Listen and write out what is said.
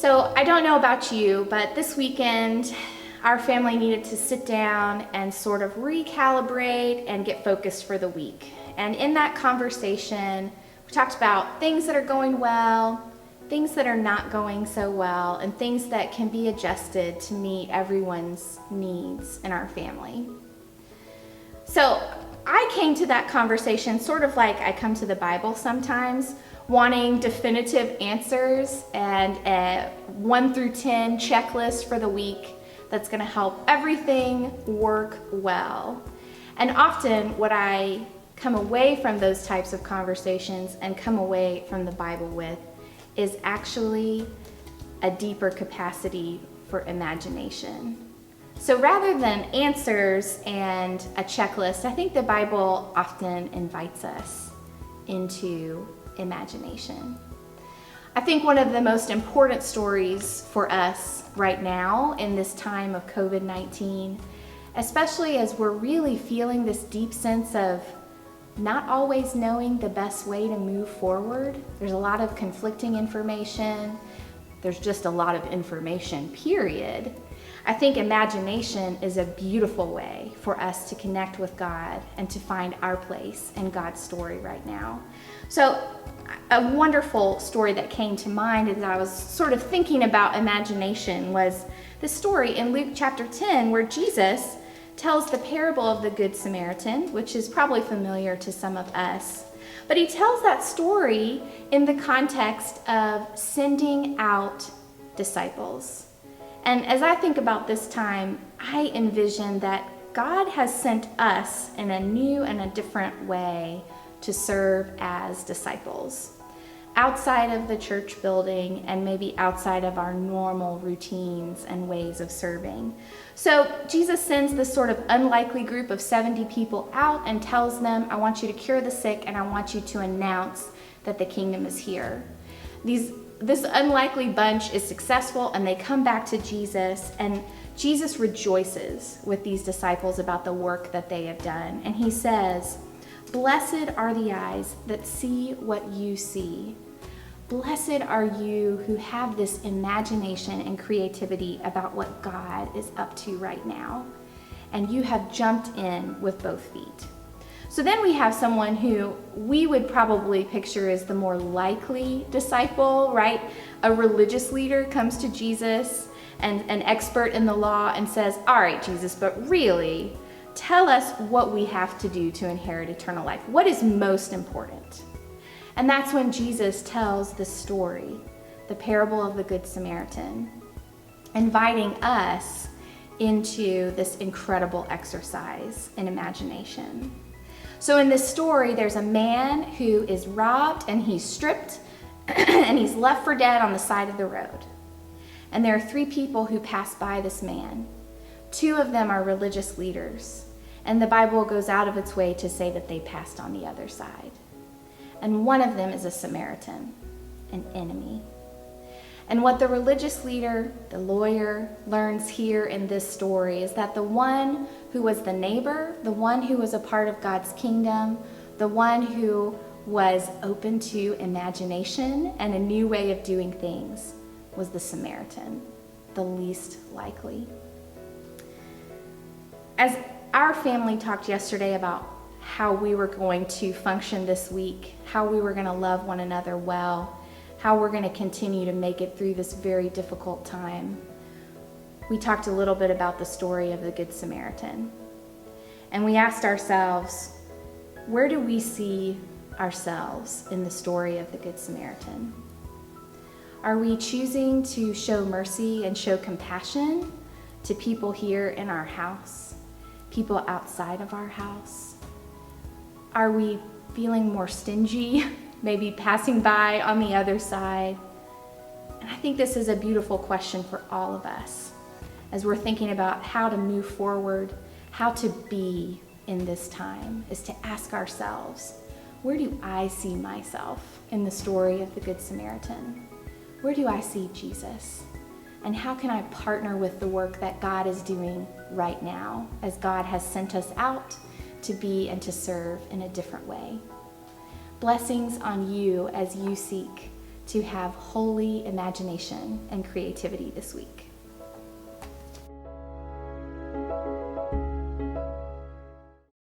So I don't know about you, but this weekend our family needed to sit down and sort of recalibrate and get focused for the week. And in that conversation, we talked about things that are going well, things that are not going so well, and things that can be adjusted to meet everyone's needs in our family. So I came to that conversation sort of like I come to the Bible sometimes, wanting definitive answers and a 1 through 10 checklist for the week that's going to help everything work well. And often what I come away from those types of conversations and come away from the Bible with is actually a deeper capacity for imagination. So rather than answers and a checklist, I think the Bible often invites us into imagination. I think one of the most important stories for us right now in this time of COVID-19, especially as we're really feeling this deep sense of not always knowing the best way to move forward. There's a lot of conflicting information. There's just a lot of information, period. I think imagination is a beautiful way for us to connect with God and to find our place in God's story right now. So a wonderful story that came to mind as I was sort of thinking about imagination was the story in Luke chapter 10 where Jesus tells the parable of the Good Samaritan, which is probably familiar to some of us. But he tells that story in the context of sending out disciples. And as I think about this time, I envision that God has sent us in a new and a different way to serve as disciples, outside of the church building and maybe outside of our normal routines and ways of serving. So Jesus sends this sort of unlikely group of 70 people out and tells them, I want you to cure the sick and I want you to announce that the kingdom is here. This unlikely bunch is successful and they come back to Jesus, and Jesus rejoices with these disciples about the work that they have done. And he says, "Blessed are the eyes that see what you see. Blessed are you who have this imagination and creativity about what God is up to right now. And you have jumped in with both feet." So then we have someone who we would probably picture as the more likely disciple, right? A religious leader comes to Jesus and an expert in the law and says, all right, Jesus, but really, tell us what we have to do to inherit eternal life. What is most important? And that's when Jesus tells the story, the parable of the Good Samaritan, inviting us into this incredible exercise in imagination. So in this story, there's a man who is robbed and he's stripped and he's left for dead on the side of the road. And there are 3 people who pass by this man. 2 of them are religious leaders, and the Bible goes out of its way to say that they passed on the other side. And one of them is a Samaritan, an enemy. And what the religious leader, the lawyer, learns here in this story is that the one who was the neighbor, the one who was a part of God's kingdom, the one who was open to imagination and a new way of doing things, was the Samaritan, the least likely. As our family talked yesterday about how we were going to function this week, how we were going to love one another well, how we're going to continue to make it through this very difficult time, we talked a little bit about the story of the Good Samaritan. And we asked ourselves, where do we see ourselves in the story of the Good Samaritan? Are we choosing to show mercy and show compassion to people here in our house, people outside of our house? Are we feeling more stingy, maybe passing by on the other side? And I think this is a beautiful question for all of us as we're thinking about how to move forward, how to be in this time, is to ask ourselves, where do I see myself in the story of the Good Samaritan? Where do I see Jesus? And how can I partner with the work that God is doing right now as God has sent us out to be and to serve in a different way? Blessings on you as you seek to have holy imagination and creativity this week.